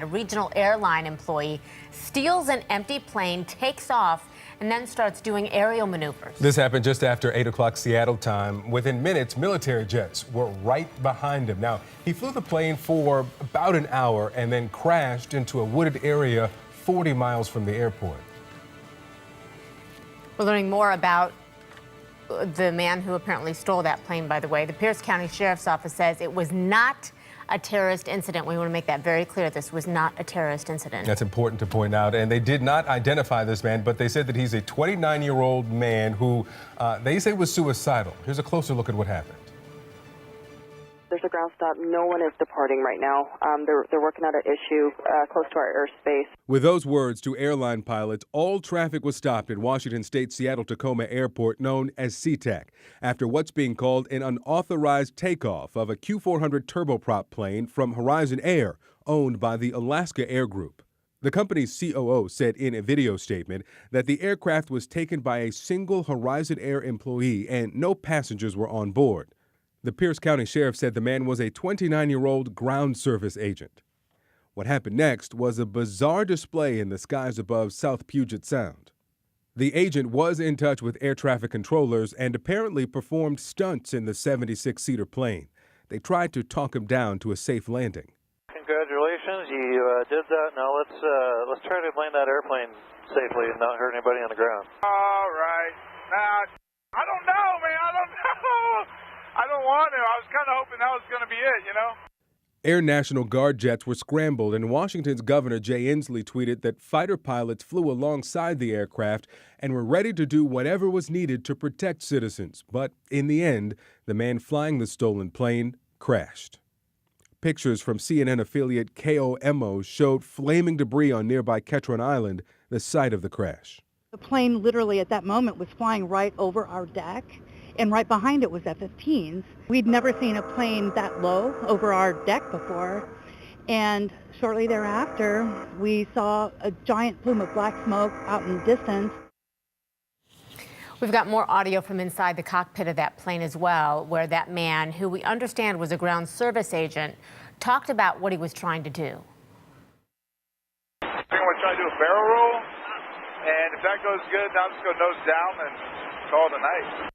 A regional airline employee steals an empty plane, takes off, and then starts doing aerial maneuvers. This happened just after 8 o'clock Seattle time. Within minutes, military jets were right behind him. Now, he flew the plane for about an hour and then crashed into a wooded area 40 miles from the airport. We're learning more about the man who apparently stole that plane, by the way. The Pierce County Sheriff's Office says it was not a terrorist incident. We want to make that very clear. This was not a terrorist incident. That's important to point out. And they did not identify this man, but they said that he's a 29-year-old man who they say was suicidal. Here's a closer look at what happened. There's a ground stop. No one is departing right now. They're working out an issue close to our airspace. With those words to airline pilots, all traffic was stopped at Washington State Seattle-Tacoma Airport, known as SeaTac, after what's being called an unauthorized takeoff of a Q400 turboprop plane from Horizon Air, owned by the Alaska Air Group. The company's COO said in a video statement that the aircraft was taken by a single Horizon Air employee and no passengers were on board. The Pierce County Sheriff said the man was a 29-year-old ground service agent. What happened next was a bizarre display in the skies above South Puget Sound. The agent was in touch with air traffic controllers and apparently performed stunts in the 76-seater plane. They tried to talk him down to a safe landing. Congratulations, you did that. Now let's try to land that airplane safely and not hurt anybody on the ground. All right. Now, I don't know, man. I don't know. I don't want to. I was kind of hoping that was going to be it, you know? Air National Guard jets were scrambled, and Washington's Governor Jay Inslee tweeted that fighter pilots flew alongside the aircraft and were ready to do whatever was needed to protect citizens. But in the end, the man flying the stolen plane crashed. Pictures from CNN affiliate KOMO showed flaming debris on nearby Ketron Island, the site of the crash. The plane literally at that moment was flying right over our deck, and right behind it was F-15s. We'd never seen a plane that low over our deck before, and shortly thereafter, we saw a giant plume of black smoke out in the distance. We've got more audio from inside the cockpit of that plane as well, where that man, who we understand was a ground service agent, talked about what he was trying to do. I think we're trying to do a barrel roll, and if that goes good, now I'm just going to nose down and call it a night.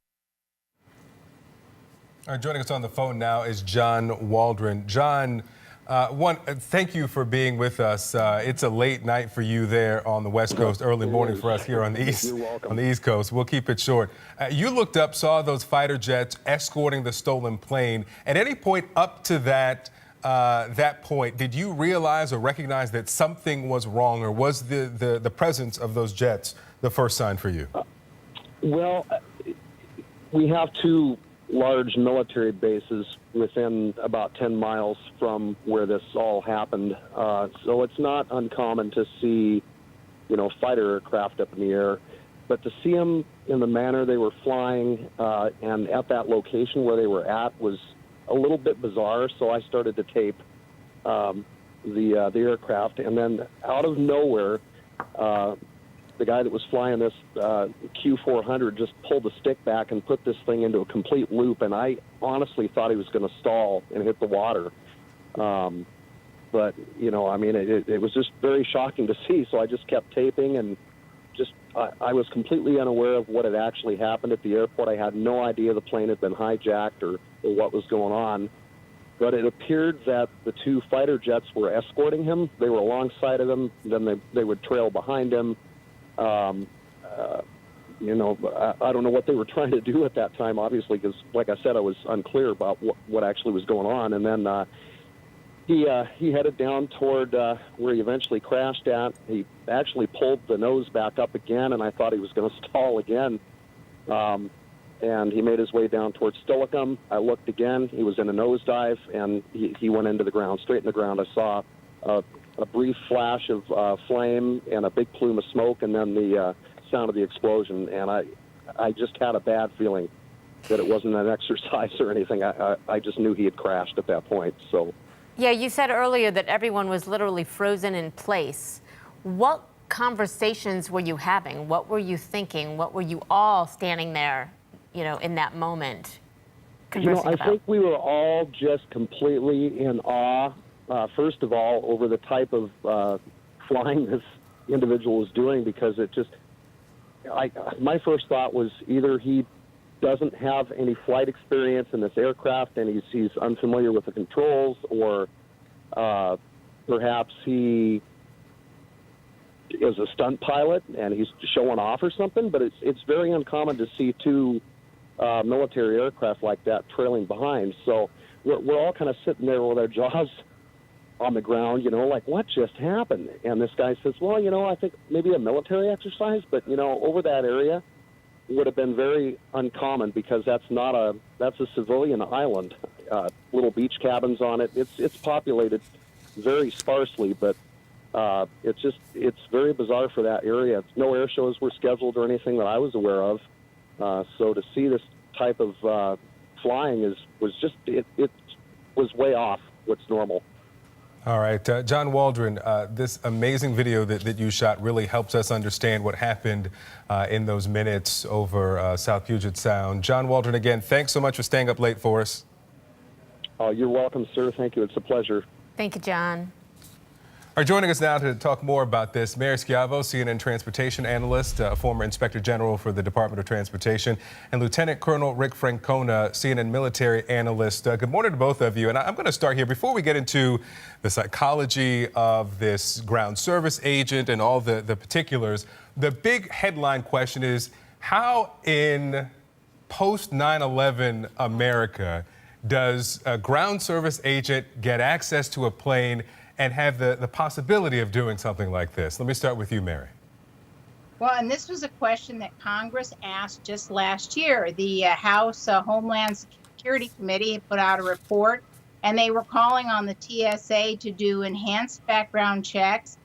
All right, joining us on the phone now is John Waldron. John, thank you for being with us. It's a late night for you there on the West Coast, early morning for us here on the East Coast. We'll keep it short. You looked up, saw those fighter jets escorting the stolen plane. At any point up to that point, did you realize or recognize that something was wrong, or was the presence of those jets the first sign for you? Well, we have two large military bases within about 10 miles from where this all happened. So it's not uncommon to see, fighter aircraft up in the air. But to see them in the manner they were flying and at that location where they were at was a little bit bizarre. So I started to tape the aircraft. And then out of nowhere, the guy that was flying this Q400 just pulled the stick back and put this thing into a complete loop, and I honestly thought he was going to stall and hit the water. But, it was just very shocking to see, so I just kept taping, and I was completely unaware of what had actually happened at the airport. I had no idea the plane had been hijacked or what was going on. But it appeared that the two fighter jets were escorting him. They were alongside of him, then they would trail behind him. I don't know what they were trying to do at that time, obviously, because, like I said, I was unclear about what actually was going on. And then he headed down toward where he eventually crashed at. He actually pulled the nose back up again, and I thought he was going to stall again. And he made his way down towards Steilacoom. I looked again. He was in a nosedive, and he went into the ground, straight in the ground. I saw a brief flash of flame and a big plume of smoke, and then the sound of the explosion. And I just had a bad feeling that it wasn't an exercise or anything. I just knew he had crashed at that point. So, yeah, you said earlier that everyone was literally frozen in place. What conversations were you having? What were you thinking? What were you all standing there, in that moment? I think we were all just completely in awe first of all, over the type of flying this individual was doing, because it just, my first thought was either he doesn't have any flight experience in this aircraft and he's unfamiliar with the controls, or perhaps he is a stunt pilot and he's showing off or something. But it's very uncommon to see two military aircraft like that trailing behind. So we're all kind of sitting there with our jaws on the ground, like, what just happened? And this guy says, well, I think maybe a military exercise, but, over that area would have been very uncommon, because that's a civilian island, little beach cabins on it. It's populated very sparsely, but it's very bizarre for that area. No air shows were scheduled or anything that I was aware of. So to see this type of flying was way off what's normal. All right, John Waldron, this amazing video that you shot really helps us understand what happened in those minutes over South Puget Sound. John Waldron, again, thanks so much for staying up late for us. Oh, you're welcome, sir. Thank you. It's a pleasure. Thank you, John. All right, joining us now to talk more about this, Mary Schiavo, CNN transportation analyst, former inspector general for the Department of Transportation, and Lieutenant Colonel Rick Francona, CNN military analyst. Good morning to both of you. And I'm going to start here before we get into the psychology of this ground service agent and all the particulars. The big headline question is, how in post 9/11 America does a ground service agent get access to a plane and have the possibility of doing something like this? Let me start with you, Mary. Well, and this was a question that Congress asked just last year. The House Homeland Security Committee put out a report, and they were calling on the TSA to do enhanced background checks,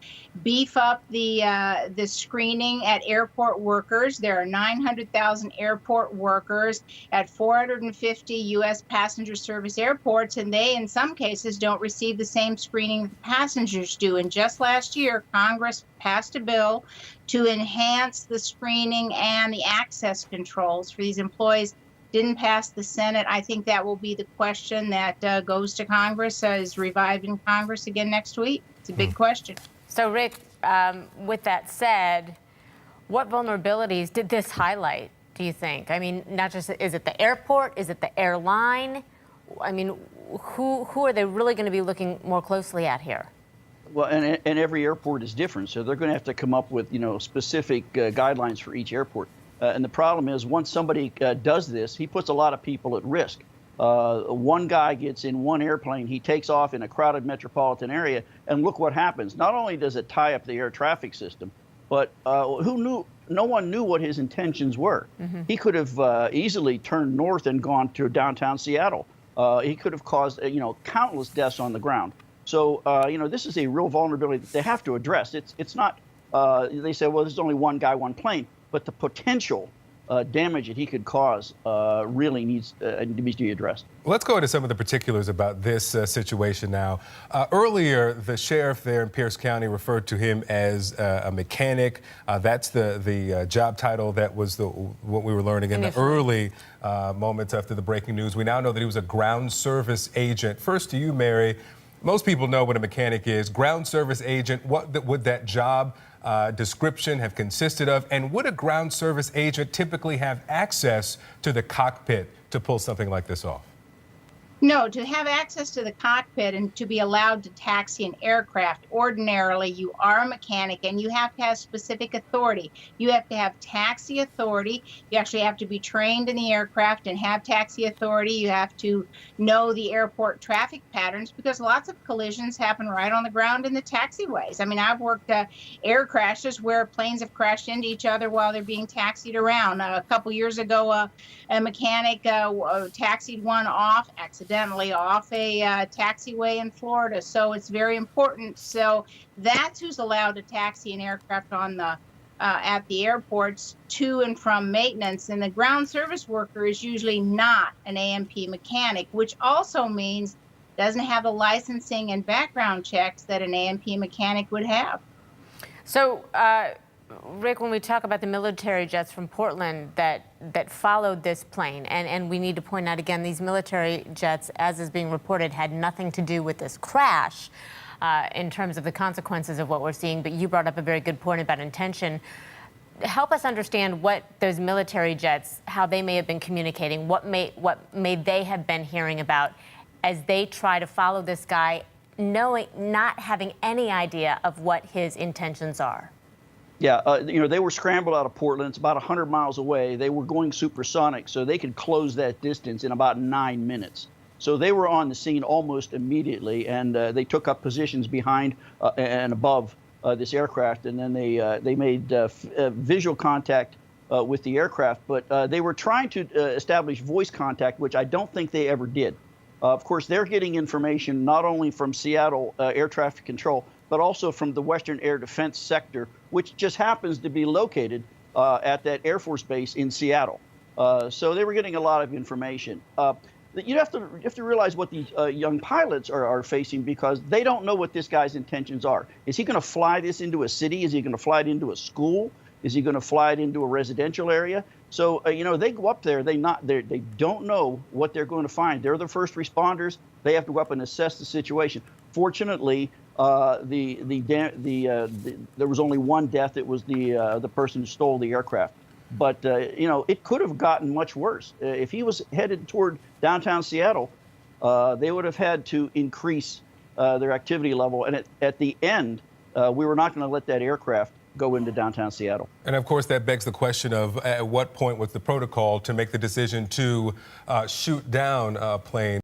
beef up the screening at airport workers. There are 900,000 airport workers at 450 U.S. passenger service airports, and they, in some cases, don't receive the same screening that passengers do. And just last year, Congress passed a bill to enhance the screening and the access controls for these employees. Didn't pass the Senate. I think that will be the question that goes to Congress, is revived in Congress again next week. It's a big question. So, Rick, with that said, what vulnerabilities did this highlight, do you think? I mean, not just, is it the airport? Is it the airline? I mean, who are they really going to be looking more closely at here? Well, and every airport is different, so they're going to have to come up with, specific guidelines for each airport. And the problem is, once somebody does this, he puts a lot of people at risk. One guy gets in one airplane, he takes off in a crowded metropolitan area, and look what happens. Not only does it tie up the air traffic system, but no one knew what his intentions were. Mm-hmm. He could have easily turned north and gone to downtown Seattle. He could have caused, countless deaths on the ground. So, this is a real vulnerability that they have to address. It's not, they say, well, there's only one guy, one plane. But the potential damage that he could cause really needs to be addressed. Let's go into some of the particulars about this situation now. Earlier, the sheriff there in Pierce County referred to him as a mechanic. That's the job title that was what we were learning in the early moments after the breaking news. We now know that he was a ground service agent. First to you, Mary. Most people know what a mechanic is. Ground service agent, what would that job description have consisted of? And would a ground service agent typically have access to the cockpit to pull something like this off? No, to have access to the cockpit and to be allowed to taxi an aircraft, ordinarily you are a mechanic and you have to have specific authority. You have to have taxi authority. You actually have to be trained in the aircraft and have taxi authority. You have to know the airport traffic patterns, because lots of collisions happen right on the ground in the taxiways. I mean, I've worked air crashes where planes have crashed into each other while they're being taxied around. A couple years ago, a mechanic taxied one off accidentally off a taxiway in Florida. So it's very important. So that's who's allowed to taxi an aircraft on the at the airports to and from maintenance. And the ground service worker is usually not an A&P mechanic, which also means doesn't have the licensing and background checks that an A&P mechanic would have. So Rick, when we talk about the military jets from Portland that followed this plane, and we need to point out again, these military jets, as is being reported, had nothing to do with this crash in terms of the consequences of what we're seeing. But you brought up a very good point about intention. Help us understand what those military jets, how they may have been communicating, what may they have been hearing about as they try to follow this guy, not having any idea of what his intentions are. Yeah, they were scrambled out of Portland. It's about 100 miles away. They were going supersonic, so they could close that distance in about 9 minutes. So they were on the scene almost immediately, and they took up positions behind and above this aircraft, and then they made visual contact with the aircraft. But they were trying to establish voice contact, which I don't think they ever did. Of course, they're getting information not only from Seattle Air Traffic Control, but also from the Western Air Defense Sector, which just happens to be located at that Air Force base in Seattle. So they were getting a lot of information. You have to realize what these young pilots are facing, because they don't know what this guy's intentions are. Is he going to fly this into a city? Is he going to fly it into a school? Is he going to fly it into a residential area? So, they go up there, they don't know what they're going to find. They're the first responders. They have to go up and assess the situation. Fortunately, there was only one death. It was the person who stole the aircraft. But, it could have gotten much worse. If he was headed toward downtown Seattle, they would have had to increase their activity level. And at the end, we were not going to let that aircraft go into downtown Seattle. And of course, that begs the question of at what point was the protocol to make the decision to shoot down a plane?